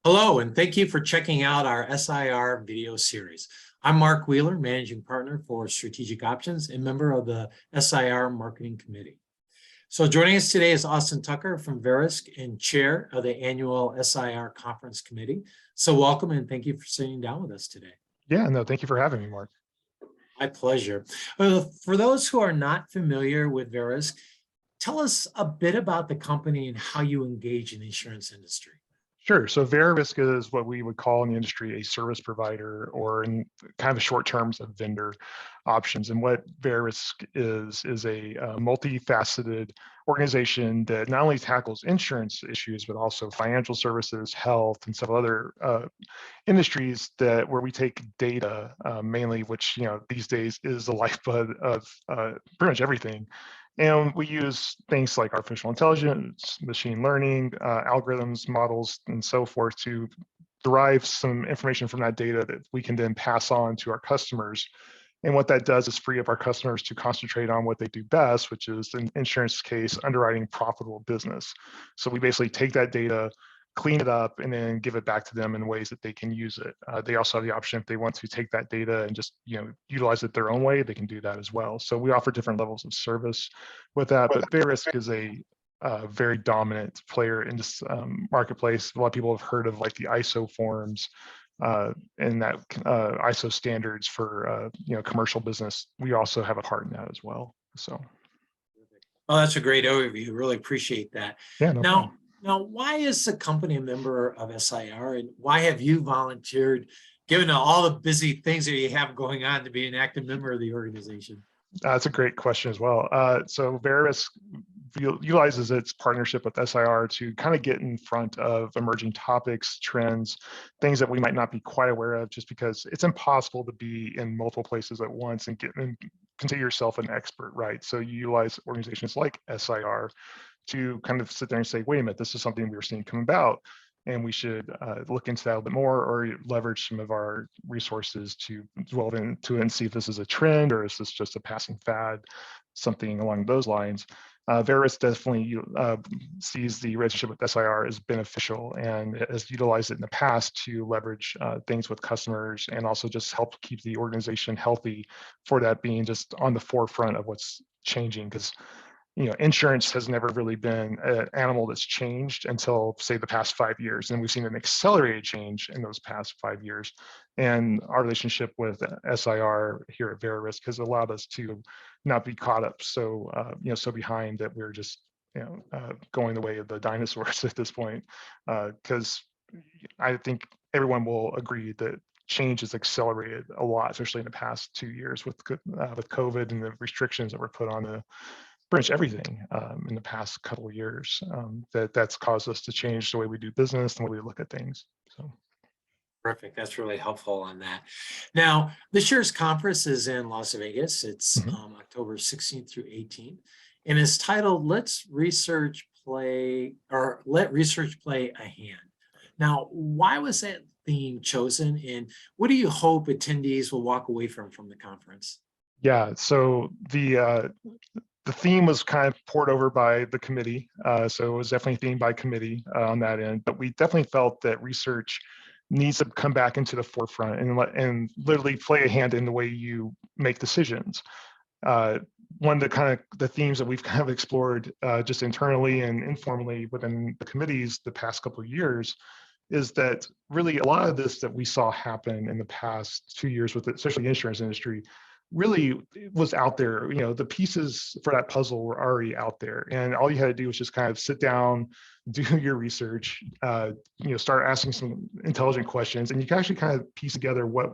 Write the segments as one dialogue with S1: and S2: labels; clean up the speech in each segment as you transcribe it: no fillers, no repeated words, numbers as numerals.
S1: Hello, and thank you for checking out our SIR video series. I'm Mark Wheeler, Managing Partner for Strategic Options and member of the SIR Marketing Committee. So joining us today is Austin Tucker from Verisk and Chair of the annual SIR Conference Committee. So welcome and thank you for sitting down with us today.
S2: Yeah, no, thank you for having me, Mark.
S1: My pleasure. For those who are not familiar with Verisk, tell us a bit about the company and how you engage in the insurance industry.
S2: Sure. So Verisk is what we would call in the industry a service provider, or in kind of short terms, a vendor options. And what Verisk is a multifaceted organization that not only tackles insurance issues, but also financial services, health, and several other industries where we take data mainly, which these days is the lifeblood of pretty much everything. And we use things like artificial intelligence, machine learning, algorithms, models, and so forth to derive some information from that data that we can then pass on to our customers. And what that does is free up our customers to concentrate on what they do best, which is, in insurance case, underwriting profitable business. So we basically take that data, clean it up, and then give it back to them in ways that they can use it. They also have the option, if they want to take that data and just utilize it their own way, they can do that as well. So we offer different levels of service with that. But Verisk is a very dominant player in this marketplace. A lot of people have heard of like the ISO forms and that ISO standards for commercial business. We also have a part in that as well. So.
S1: Oh, that's a great overview. Really appreciate that.
S2: Yeah. No problem.
S1: Now, why is the company a member of SIR, and why have you volunteered, given all the busy things that you have going on, to be an active member of the organization?
S2: That's a great question as well. So Verisk utilizes its partnership with SIR to kind of get in front of emerging topics, trends, things that we might not be quite aware of, just because it's impossible to be in multiple places at once and consider yourself an expert, right? So you utilize organizations like SIR to kind of sit there and say, wait a minute, this is something we're seeing come about, and we should look into that a little bit more, or leverage some of our resources to delve into it and see if this is a trend, or is this just a passing fad, something along those lines. Verisk definitely sees the relationship with SIR as beneficial, and has utilized it in the past to leverage things with customers, and also just help keep the organization healthy, for that being just on the forefront of what's changing. Because insurance has never really been an animal that's changed until, say, the past 5 years. And we've seen an accelerated change in those past 5 years. And our relationship with SIR here at Verisk has allowed us to not be caught up so behind that we're just, going the way of the dinosaurs at this point. Because I think everyone will agree that change has accelerated a lot, especially in the past 2 years with COVID and the restrictions that were put on the pretty much everything in the past couple of years. That's caused us to change the way we do business and the way we look at things. So.
S1: Perfect. That's really helpful on that. Now, this year's conference is in Las Vegas. It's October 16th through 18th, and it's titled Let Research Play a Hand. Now, why was that theme chosen, and what do you hope attendees will walk away from the conference?
S2: Yeah, so the theme was kind of poured over by the committee. So it was definitely themed by committee on that end, but we definitely felt that research needs to come back into the forefront and literally play a hand in the way you make decisions. One of the themes that we've kind of explored just internally and informally within the committees the past couple of years is that really a lot of this that we saw happen in the past 2 years with especially the insurance industry really was out there. The pieces for that puzzle were already out there, and all you had to do was just kind of sit down, do your research, start asking some intelligent questions, and you can actually kind of piece together what,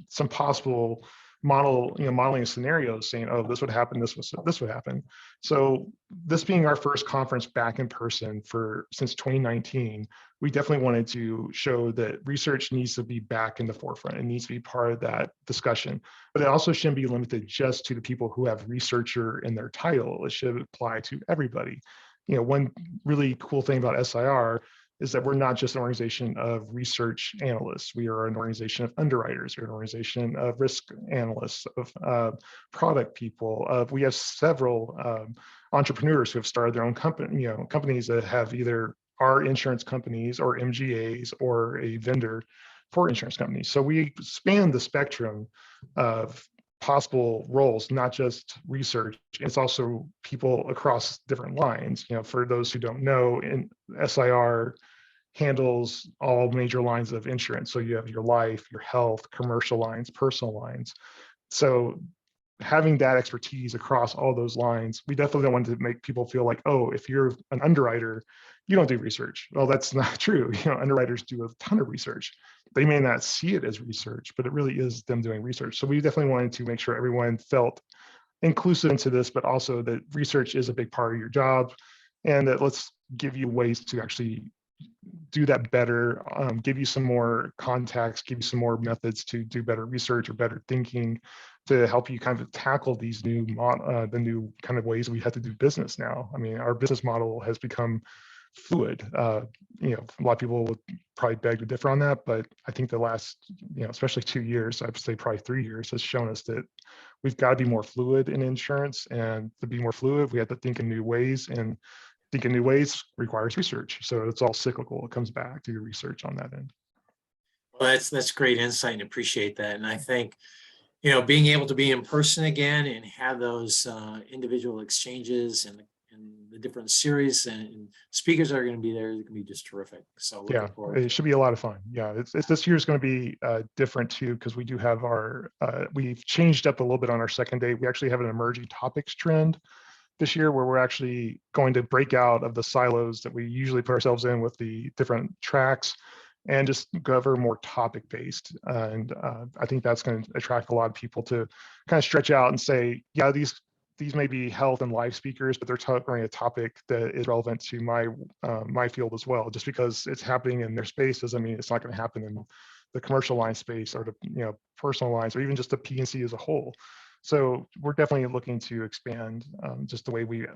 S2: some possible modeling scenarios, saying, oh, this would happen, this would happen. So this being our first conference back in person since 2019, we definitely wanted to show that research needs to be back in the forefront. It needs to be part of that discussion, but it also shouldn't be limited just to the people who have researcher in their title. It should apply to everybody. One really cool thing about SIR is that we're not just an organization of research analysts. We are an organization of underwriters. We're an organization of risk analysts, of product people. We have several entrepreneurs who have started their own companies that have either are insurance companies or MGAs or a vendor for insurance companies. So we span the spectrum of possible roles, not just research. It's also people across different lines. For those who don't know, in SIR handles all major lines of insurance. So you have your life, your health, commercial lines, personal lines. So having that expertise across all those lines, we definitely don't want to make people feel like, oh, if you're an underwriter, you don't do research. Well, that's not true. Underwriters do a ton of research. They may not see it as research, but it really is them doing research. So we definitely wanted to make sure everyone felt inclusive into this, but also that research is a big part of your job, and that let's give you ways to actually do that better, give you some more contacts, give you some more methods to do better research or better thinking to help you kind of tackle these new, the new kind of ways we have to do business now. I mean, our business model has become fluid. A lot of people would probably beg to differ on that, but I think the last, especially 2 years, I'd say probably 3 years, has shown us that we've got to be more fluid in insurance, and to be more fluid, we have to think in new ways, and think in new ways requires research. So it's all cyclical. It comes back to your research on that end.
S1: Well, that's great insight and appreciate that. And I think, being able to be in person again and have those individual exchanges and the different series and speakers that are going to be there, it can be just terrific. So
S2: Yeah, it should be a lot of fun. Yeah, it's this year's going to be different too, because we do have we've changed up a little bit on our second day. We actually have an emerging topics trend this year where we're actually going to break out of the silos that we usually put ourselves in with the different tracks and just cover more topic based. And I think that's going to attract a lot of people to kind of stretch out and say, yeah, these may be health and life speakers, but they're covering a topic that is relevant to my field as well. Just because it's happening in their space doesn't mean it's not going to happen in the commercial line space or the personal lines or even just the P&C as a whole. So we're definitely looking to expand just the way we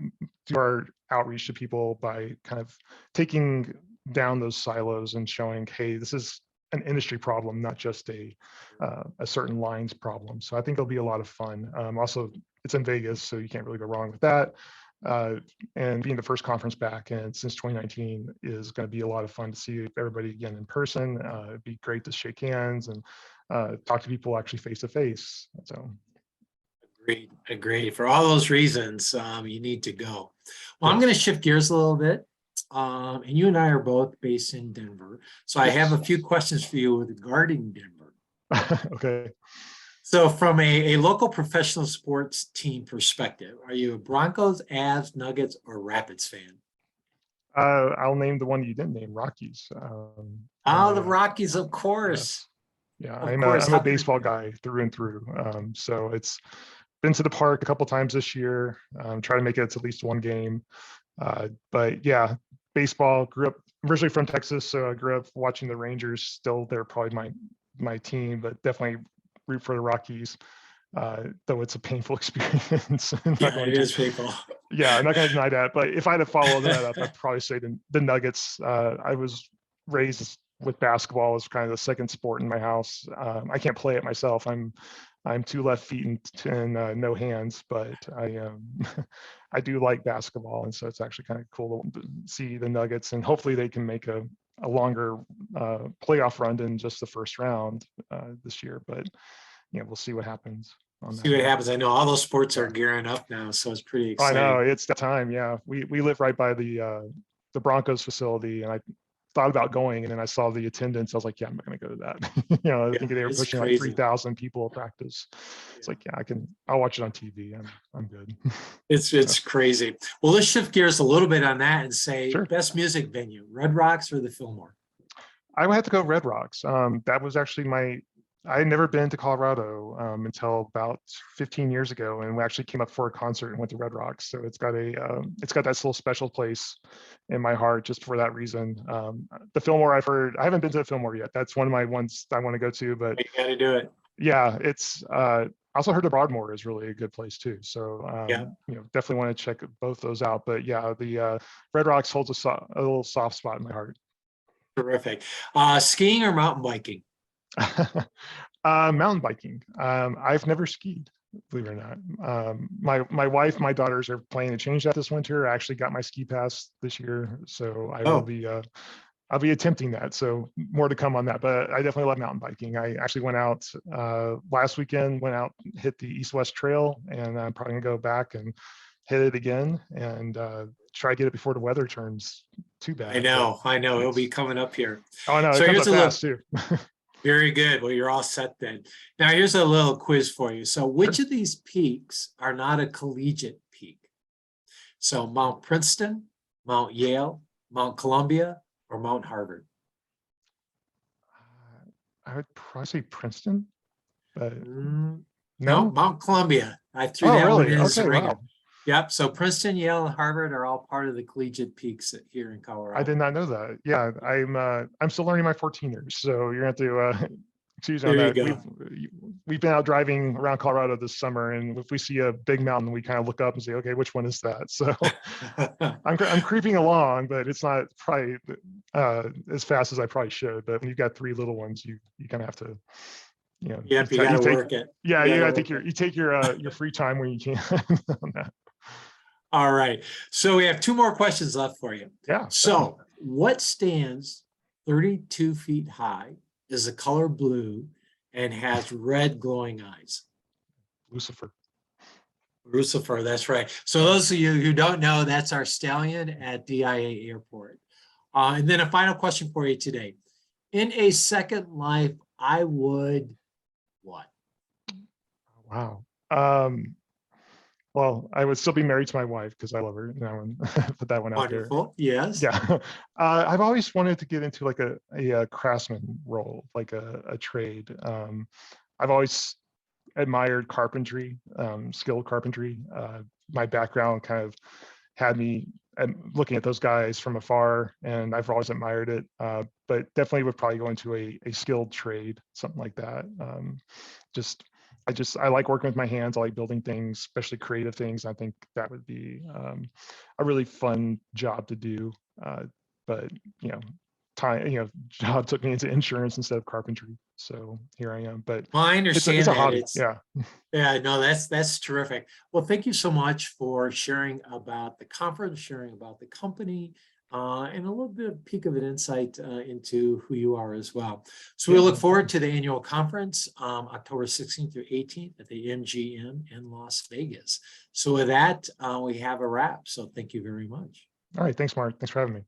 S2: do our outreach to people by kind of taking down those silos and showing, hey, this is an industry problem, not just a certain lines problem. So I think it'll be a lot of fun. Also, it's in Vegas, so you can't really go wrong with that. And being the first conference back and since 2019 is going to be a lot of fun to see everybody again in person. It'd be great to shake hands and talk to people actually face to face. So.
S1: Agreed. For all those reasons, you need to go. Well, I'm going to shift gears a little bit. And you and I are both based in Denver. So I have a few questions for you regarding Denver.
S2: Okay.
S1: So from a local professional sports team perspective, are you a Broncos, Avs, Nuggets, or Rapids fan?
S2: I'll name the one you didn't name, Rockies.
S1: The Rockies, of course.
S2: Yes. Yeah, I'm a baseball guy through and through. So it's been to the park a couple times this year. Try to make it to at least one game. But yeah, baseball. Grew up originally from Texas, so I grew up watching the Rangers. Still, they're probably my team, but definitely root for the Rockies. Though it's a painful experience.
S1: It is painful.
S2: Yeah, I'm not going to deny that. But if I had to follow that up, I'd probably say the Nuggets. I was raised with basketball as kind of the second sport in my house. I can't play it myself. I'm 2 left feet and no hands, but I do like basketball, and so it's actually kind of cool to see the Nuggets, and hopefully they can make a longer playoff run than just the first round this year. But we'll see what happens.
S1: See what happens. I know all those sports are gearing up now, so it's pretty exciting.
S2: I know, it's the time. Yeah, we live right by the Broncos facility, and I thought about going, and then I saw the attendance. I was like, yeah, I'm not going to go to that. I think they were pushing crazy. Like 3,000 people at practice. It's like, yeah, I'll watch it on TV. I'm good.
S1: It's crazy. Well, let's shift gears a little bit on that and say, sure. Best music venue, Red Rocks or the Fillmore?
S2: I would have to go Red Rocks. That was actually I had never been to Colorado until about 15 years ago, and we actually came up for a concert and went to Red Rocks. So it's got that little special place in my heart just for that reason. The Fillmore, I've heard. I haven't been to the Fillmore yet. That's one of my ones I want to go to. But
S1: you got to do it.
S2: Yeah, it's. I also heard the Broadmoor is really a good place too. So definitely want to check both those out. But yeah, the Red Rocks holds a little soft spot in my heart.
S1: Terrific. Skiing or mountain biking?
S2: Mountain biking. I've never skied. believe it or not. My wife, my daughters are planning to change that this winter. I actually got my ski pass this year, so I will
S1: Oh,
S2: be I'll be attempting that. So more to come on that, but I definitely love mountain biking. I actually went out last weekend, went out, hit the East West Trail, and I'm probably gonna go back and hit it again and try to get it before the weather turns too
S1: I
S2: bad. But
S1: know, I know. It'll be
S2: it's,
S1: coming up here.
S2: oh no, it
S1: So
S2: comes
S1: here's
S2: up
S1: a little,
S2: fast too.
S1: very good. Well, you're all set then. Now here's a little quiz for you. So which
S2: Sure.
S1: of these peaks are not a collegiate peak? So Mount Princeton, Mount Yale, Mount Columbia, or Mount Harvard?
S2: I would probably say Princeton, but
S1: No,
S2: no.
S1: Mount Columbia. I threw
S2: Oh,
S1: that one
S2: really?
S1: in as a
S2: Okay,
S1: ringer.
S2: wow.
S1: Yep. So Princeton, Yale, and Harvard are all part of the collegiate peaks here in
S2: I did
S1: Colorado.
S2: not know that. Yeah, I'm still learning my 14ers, so you're going to have to excuse on
S1: There you
S2: that.
S1: go.
S2: We've been out driving around Colorado this summer, and if we see a big mountain, we kind of look up and say, okay, which one is that? So I'm creeping along, but it's not probably as fast as I probably should. But when you've got three little ones, you kind of have to,
S1: Yep, you got
S2: you
S1: to
S2: take
S1: work it.
S2: yeah,
S1: You
S2: you
S1: got to
S2: got to
S1: work
S2: take
S1: it.
S2: your free time when you can on that.
S1: All right. So we have two more questions left for you.
S2: Yeah, definitely.
S1: So what stands 32 feet high, is the color blue, and has red glowing eyes?
S2: Lucifer.
S1: Lucifer, that's right. So
S2: Yeah.
S1: those of you who don't know, that's our stallion at DIA Airport. And then a final question for you today. In a second life, I would what?
S2: Wow. Well, I would still be married to my wife because I love her. That one, put that one out there.
S1: Wonderful. Yes.
S2: Yeah. I've always wanted to get into like a craftsman role, like a trade. I've always admired carpentry, skilled carpentry. My background kind of had me looking at those guys from afar, and I've always admired it. But definitely would probably go into a skilled trade, something like that. Just I like working with my hands. I like building things, especially creative things. I think that would be a really fun job to do. But time, job took me into insurance instead of carpentry. So here I am. But
S1: Well, I
S2: it's
S1: understand
S2: a
S1: that.
S2: hobby. Yeah.
S1: Yeah, no, that's terrific. Well, thank you so much for sharing about the conference, sharing about the company, and a little bit of peek of an insight into who you are as well. So we
S2: Yeah,
S1: look
S2: no
S1: forward
S2: problem.
S1: to the annual conference, October 16th through 18th at the MGM in Las Vegas. So with that, we have a wrap. So thank you very much.
S2: All right. Thanks, Mark. Thanks for having me.